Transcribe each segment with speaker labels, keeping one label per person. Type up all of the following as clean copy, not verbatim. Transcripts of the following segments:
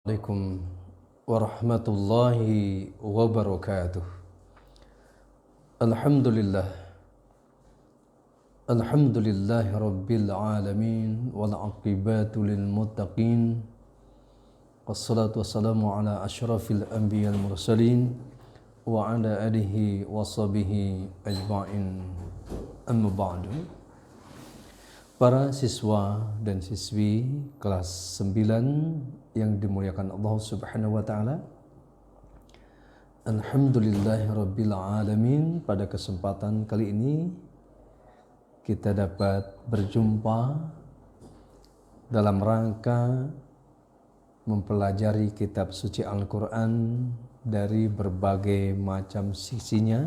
Speaker 1: Assalamualaikum warahmatullahi wabarakatuh. Alhamdulillah. Alhamdulillahi rabbil alamin. Wal aqibatu lil muttaqin. Wassalatu wassalamu ala asyrafil anbiya'il mursalin wa ala alihi wa sahbihi ajma'in. Amma ba'du. Para siswa dan siswi kelas 9 yang dimuliakan Allah Subhanahu wa taala. Alhamdulillahirabbil alamin. Pada kesempatan kali ini kita dapat berjumpa dalam rangka mempelajari kitab suci Al-Qur'an dari berbagai macam sisinya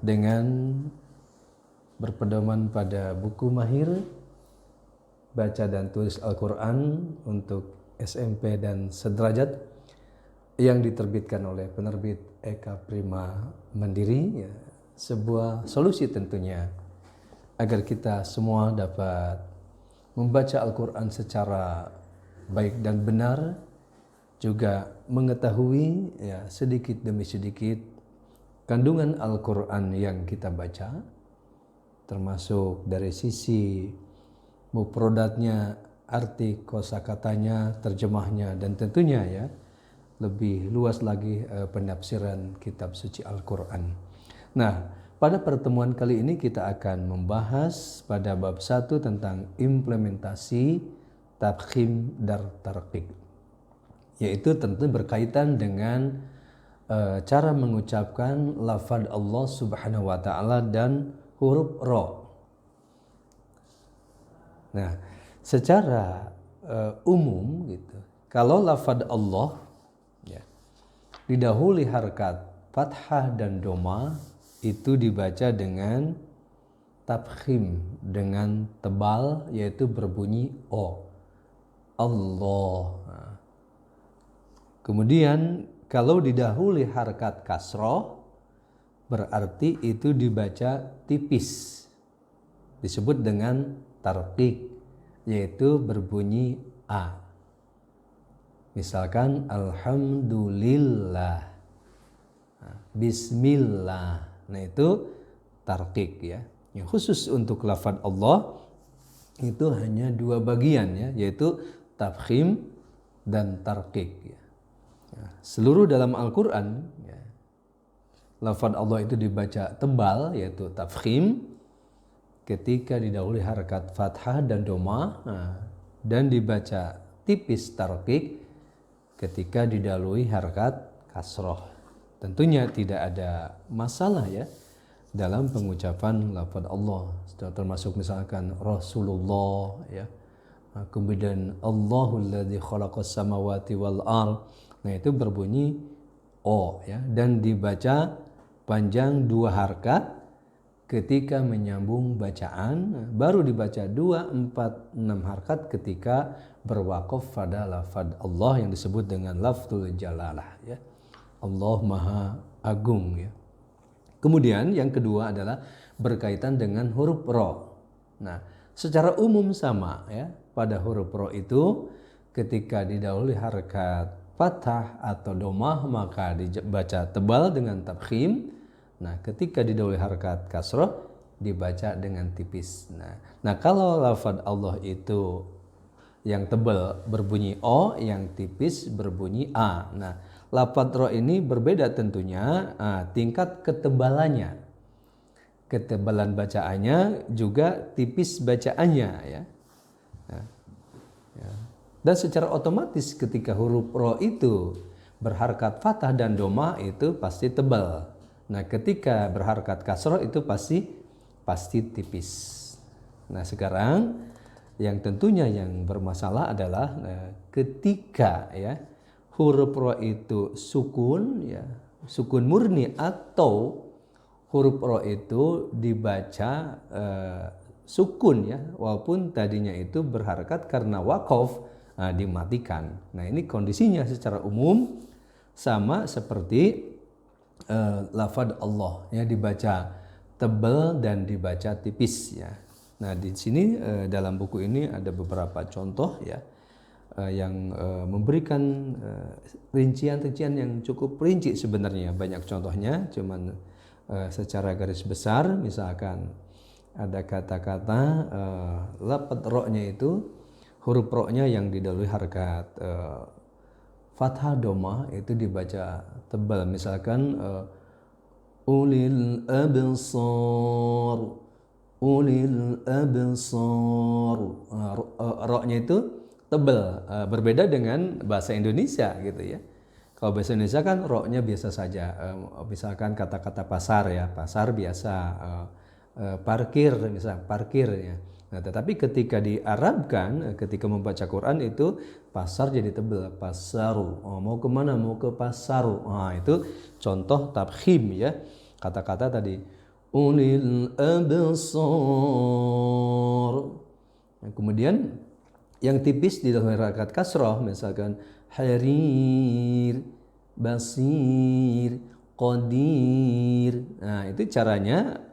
Speaker 1: dengan berpedoman pada buku mahir baca dan tulis Al-Quran untuk SMP dan sederajat yang diterbitkan oleh penerbit Eka Prima Mandiri, ya, sebuah solusi tentunya agar kita semua dapat membaca Al-Quran secara baik dan benar, juga mengetahui ya sedikit demi sedikit kandungan Al-Quran yang kita baca, termasuk dari sisi mufradatnya, arti kosakatanya, terjemahnya, dan tentunya ya lebih luas lagi penafsiran kitab suci Al-Quran. Nah, pada pertemuan kali ini kita akan membahas pada bab 1 tentang implementasi tafkhim dan tarqiq, yaitu tentu berkaitan dengan cara mengucapkan lafaz Allah Subhanahu wa taala dan huruf ro. Nah, secara umum gitu, kalau lafaz Allah ya, didahului harkat fathah dan doma, itu dibaca dengan tafkhim, dengan tebal, yaitu berbunyi o. Allah. Nah, kemudian kalau didahului harkat kasroh, berarti itu dibaca tipis, disebut dengan tarqiq, yaitu berbunyi a. Misalkan alhamdulillah, bismillah. Nah, itu tarqiq ya. Yang khusus untuk lafaz Allah itu hanya 2 bagian ya, yaitu tafkhim dan tarqiq ya. Seluruh dalam Al-Qur'an ya, lafaz Allah itu dibaca tebal, yaitu tafkhim, ketika didahului harakat fathah dan doma, dan dibaca tipis tarqiq ketika didahului harakat kasroh. Tentunya tidak ada masalah ya dalam pengucapan lafaz Allah, termasuk misalkan Rasulullah ya, kemudian Allahul ladzi khalaqas samawati wal ard. Nah, itu berbunyi o ya, dan dibaca panjang 2 harakat ketika menyambung bacaan, baru dibaca 2, 4, 6 harakat ketika berwaqaf pada lafaz Allah yang disebut dengan lafzul jalalah ya. Allah Maha Agung ya. Kemudian yang kedua adalah berkaitan dengan huruf ro. Nah, secara umum sama ya, pada huruf ro itu ketika didahului harakat fathah atau domah maka dibaca tebal dengan tafkhim. Nah, ketika didahului harakat kasroh dibaca dengan tipis. Nah, kalau lafaz Allah itu yang tebal berbunyi o, yang tipis berbunyi a. Nah, lafaz ro ini berbeda tentunya tingkat ketebalannya. Ketebalan bacaannya juga tipis bacaannya ya. Nah, ya. Dan secara otomatis ketika huruf ro itu berharakat fathah dan domah itu pasti tebal. Nah, ketika berharakat kasroh itu pasti tipis. Nah, sekarang yang tentunya yang bermasalah adalah ketika ya huruf ro itu sukun ya, sukun murni, atau huruf ro itu dibaca sukun ya, walaupun tadinya itu berharakat karena waqaf, dimatikan. Nah, ini kondisinya secara umum sama seperti lafaz Allah ya, dibaca tebal dan dibaca tipis ya. Nah, di sini dalam buku ini ada beberapa contoh ya yang memberikan rincian-rincian yang cukup rinci sebenarnya. Banyak contohnya, cuman secara garis besar misalkan ada kata-kata lafadz ro-nya itu huruf ro-nya yang didahului harkat fathah domah itu dibaca tebal, misalkan ulil absar, ulil absar. Ro-nya itu tebal, berbeda dengan bahasa Indonesia gitu ya. Kalau bahasa Indonesia kan ro-nya biasa saja, misalkan kata-kata pasar ya, pasar biasa, parkir misalnya, parkir ya. Nah, tetapi ketika diarabkan, ketika membaca Quran itu pasar jadi tebal, pasaru. Oh, mau kemana? Mau ke pasaru. Nah, itu contoh tabkhim ya. Kata-kata tadi ulil absar. Nah, kemudian yang tipis di dalam harakat kasroh, misalkan harir, basir, qadir. Nah, itu caranya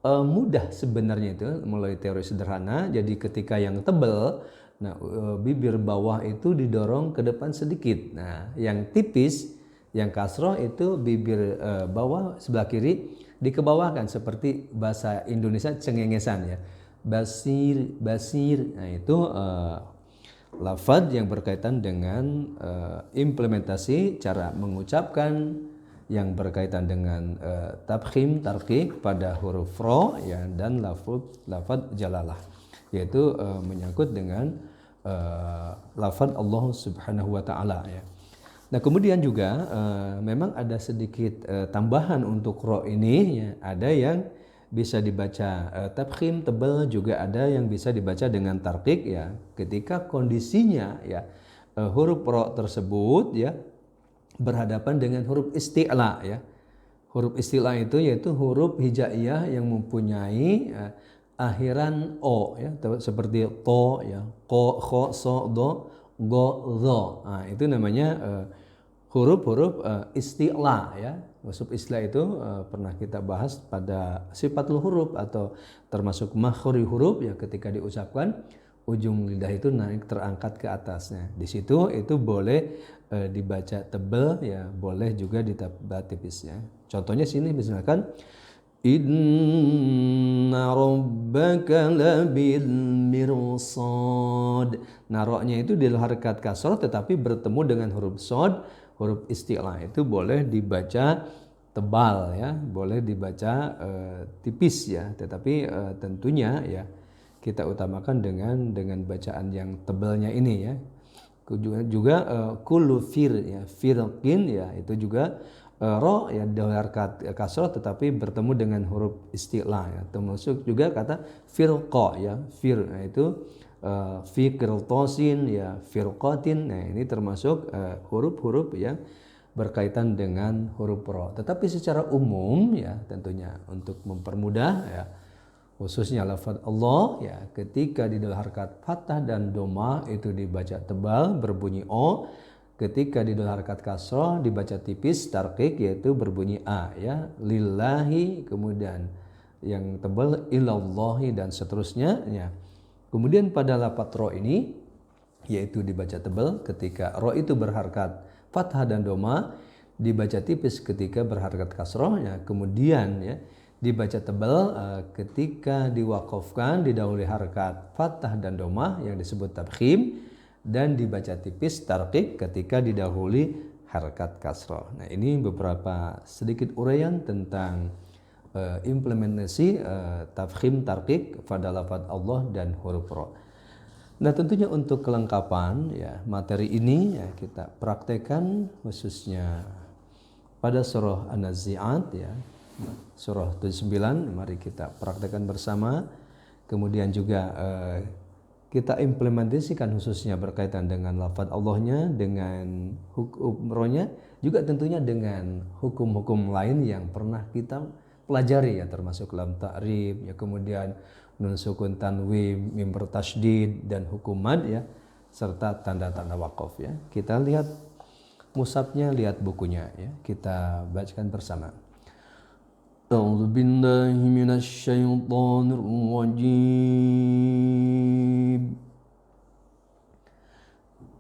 Speaker 1: mudah sebenarnya, itu mulai teori sederhana. Jadi ketika yang tebal, nah bibir bawah itu didorong ke depan sedikit. Nah, yang tipis, yang kasroh itu bibir bawah sebelah kiri dikebawahkan seperti bahasa Indonesia cengengesan ya. Basir, basir. Nah, itu lafadz yang berkaitan dengan implementasi cara mengucapkan yang berkaitan dengan tabkhim, tarqiq pada huruf ro ya, dan lafadz jalalah, yaitu menyangkut dengan lafadz Allah Subhanahu wa taala ya. Nah, kemudian juga memang ada sedikit tambahan untuk ro ini ya. Ada yang bisa dibaca tabkhim tebal, juga ada yang bisa dibaca dengan tarqiq ya. Ketika kondisinya ya huruf ro tersebut ya berhadapan dengan huruf isti'la ya. Huruf isti'la itu yaitu huruf hijaiyah yang mempunyai akhiran o ya, seperti to ya, ko, kho, so, do, go, zo. Nah, itu namanya huruf-huruf isti'la ya. Huruf isti'la itu pernah kita bahas pada sifatul huruf atau termasuk makhrij huruf ya, ketika diucapkan ujung lidah itu naik terangkat ke atasnya. Di situ itu boleh dibaca tebal ya, boleh juga dibaca tipis ya. Contohnya sini misalkan inna rabbaka labil mirsad. Nah, ro-nya itu di harkat kasrah tetapi bertemu dengan huruf sod, huruf isti'la, itu boleh dibaca tebal ya, boleh dibaca tipis ya, tetapi tentunya ya kita utamakan dengan bacaan yang tebalnya ini ya. Juga kullu fir ya, firqin ya, itu juga ro ya dari harkat kasrah tetapi bertemu dengan huruf isti'la ya. Termasuk juga kata firqa ya, fir, nah itu fi qirtasin ya, firqatin. Nah, ini termasuk huruf-huruf yang berkaitan dengan huruf ro. Tetapi secara umum ya, tentunya untuk mempermudah ya, khususnya lafaz Allah ya, ketika di dalam harkat fathah dan doma itu dibaca tebal berbunyi o, ketika di dalam harkat kasrah dibaca tipis tarqiq yaitu berbunyi a ya, lillahi, kemudian yang tebal ilallahi, dan seterusnya ya. Kemudian pada lafaz ro ini yaitu dibaca tebal ketika ro itu berharkat fathah dan doma, dibaca tipis ketika berharkat kasrah ya. Kemudian ya dibaca tebal ketika diwakafkan didahului harkat fathah dan domah yang disebut tabkhim, dan dibaca tipis tarqiq ketika didahului harkat kasrah. Nah, ini beberapa sedikit uraian tentang implementasi tabkhim tarqiq pada lafaz Allah dan huruf ro. Nah, tentunya untuk kelengkapan ya materi ini ya kita praktekkan khususnya pada surah An-Nazi'at ya. Surah 79, mari kita praktekkan bersama. Kemudian juga kita implementasikan khususnya berkaitan dengan lafaz Allahnya, dengan hukum rohnya, juga tentunya dengan hukum-hukum lain yang pernah kita pelajari ya, termasuk lam ta'rib ya, kemudian nun sukun tanwin, mim bertasydid, dan hukum mad ya, serta tanda-tanda waqaf ya. Kita lihat mushafnya, lihat bukunya ya, kita bacakan bersama. أعوذ بالله من الشيطان الرجيم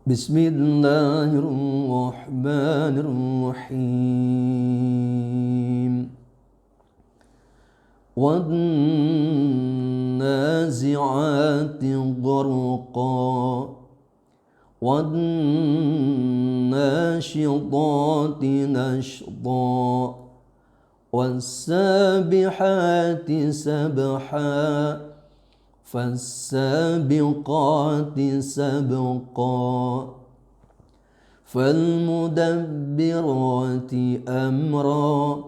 Speaker 1: Bismillahirrahmanirrahim. Wan-nazi'ati gharqa wan-nashidati nashda was-sabihati sabha fas-sabiqati sabqa fal-mudabbirati amra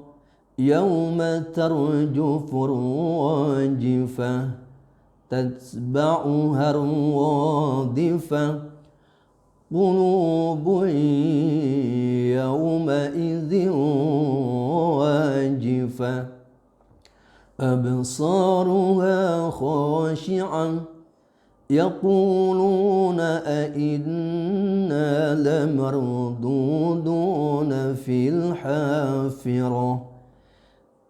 Speaker 1: yawma tarjufu ar-rajifah tatba'uha ar-radifah qulubun yawma idzin wajifah absaruha khashi'an yaquluna a-inna lamarduduna fil hafirah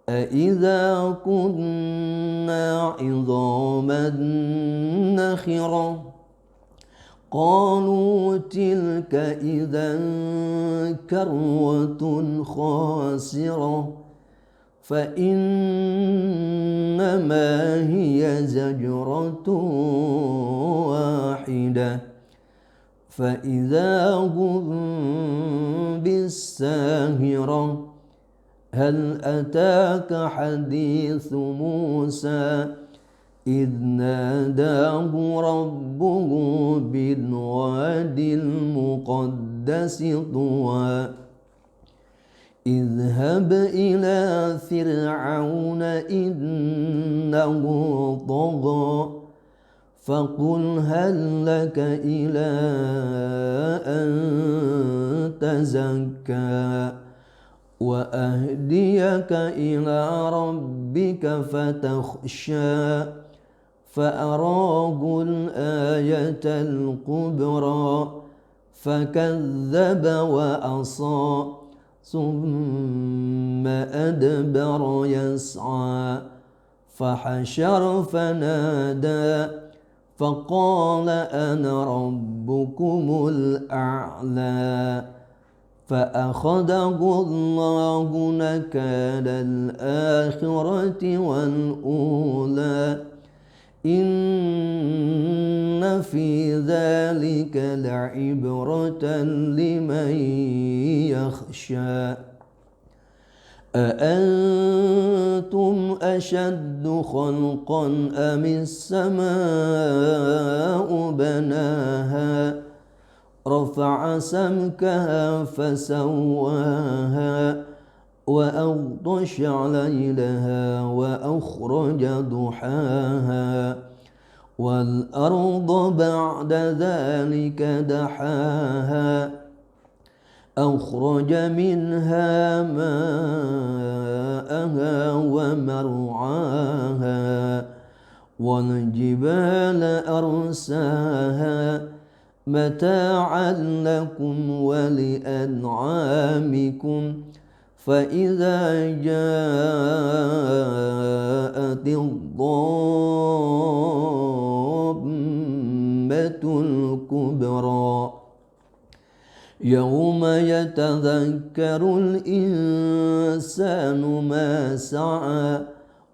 Speaker 1: a-idza kunna 'idhaman nakhirah qalu tilka idzan karwatun khasirah fa innama hiya zajratun wahidah fa idza hum bis-sahirah hal ataka hadithu Musa إذ ناداه ربه بالوادي المقدس طوى اذهب إلى فرعون إنه طغى فقل هل لك إلى أن تزكى وأهديك إلى ربك فتخشى فأراه الآية الكبرى فكذب وعصى ثم أدبر يسعى فحشر فنادى فقال أنا ربكم الأعلى فأخذه الله نكال الآخرة والأولى إن في ذلك لعبرة لمن يخشى أأنتم أشد خلقا أم السماء بناها رفع سمكها فسواها وأغطش ليلها وأخرج ضحاها والأرض بعد ذلك دحاها أخرج منها ماءها ومرعاها والجبال أرساها متاعا لكم ولأنعامكم فإذا جاءت الضامة الكبرى يوم يتذكر الإنسان ما سعى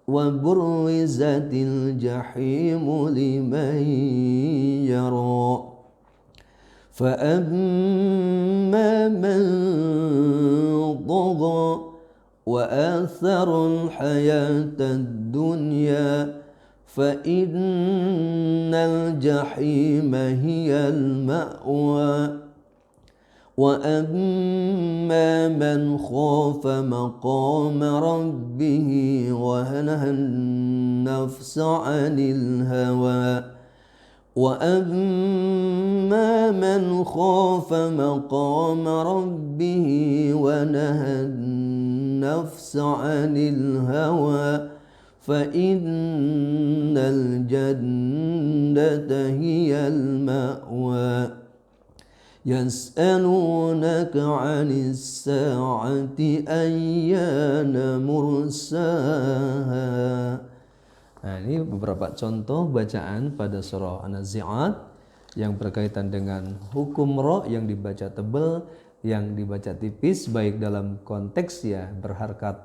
Speaker 1: وبرزت الجحيم لمن يرى فأما من طغى وآثر الحياة الدنيا فإن الجحيم هي المأوى وأما من خاف مقام ربه ونهى النفس عن الهوى وأما من خاف مقام ربه ونهى النفس عن الهوى فإن الجنة هي المأوى يسألونك عن الساعة أيان مرساها. Nah, ini beberapa contoh bacaan pada surah An-Nazi'at yang berkaitan dengan hukum ro yang dibaca tebal, yang dibaca tipis, baik dalam konteks ya berharkat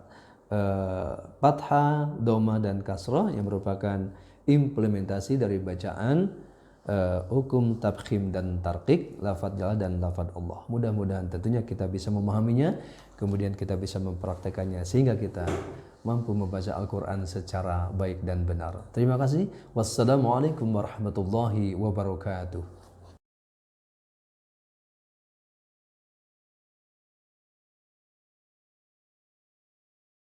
Speaker 1: fathah, dhamma dan kasrah yang merupakan implementasi dari bacaan hukum tabkhim dan tarqiq, lafadz jalal dan lafadz Allah. Mudah-mudahan tentunya kita bisa memahaminya, kemudian kita bisa mempraktekannya sehingga kita mampu membaca Al-Quran secara baik dan benar. Terima kasih. Wassalamualaikum warahmatullahi wabarakatuh.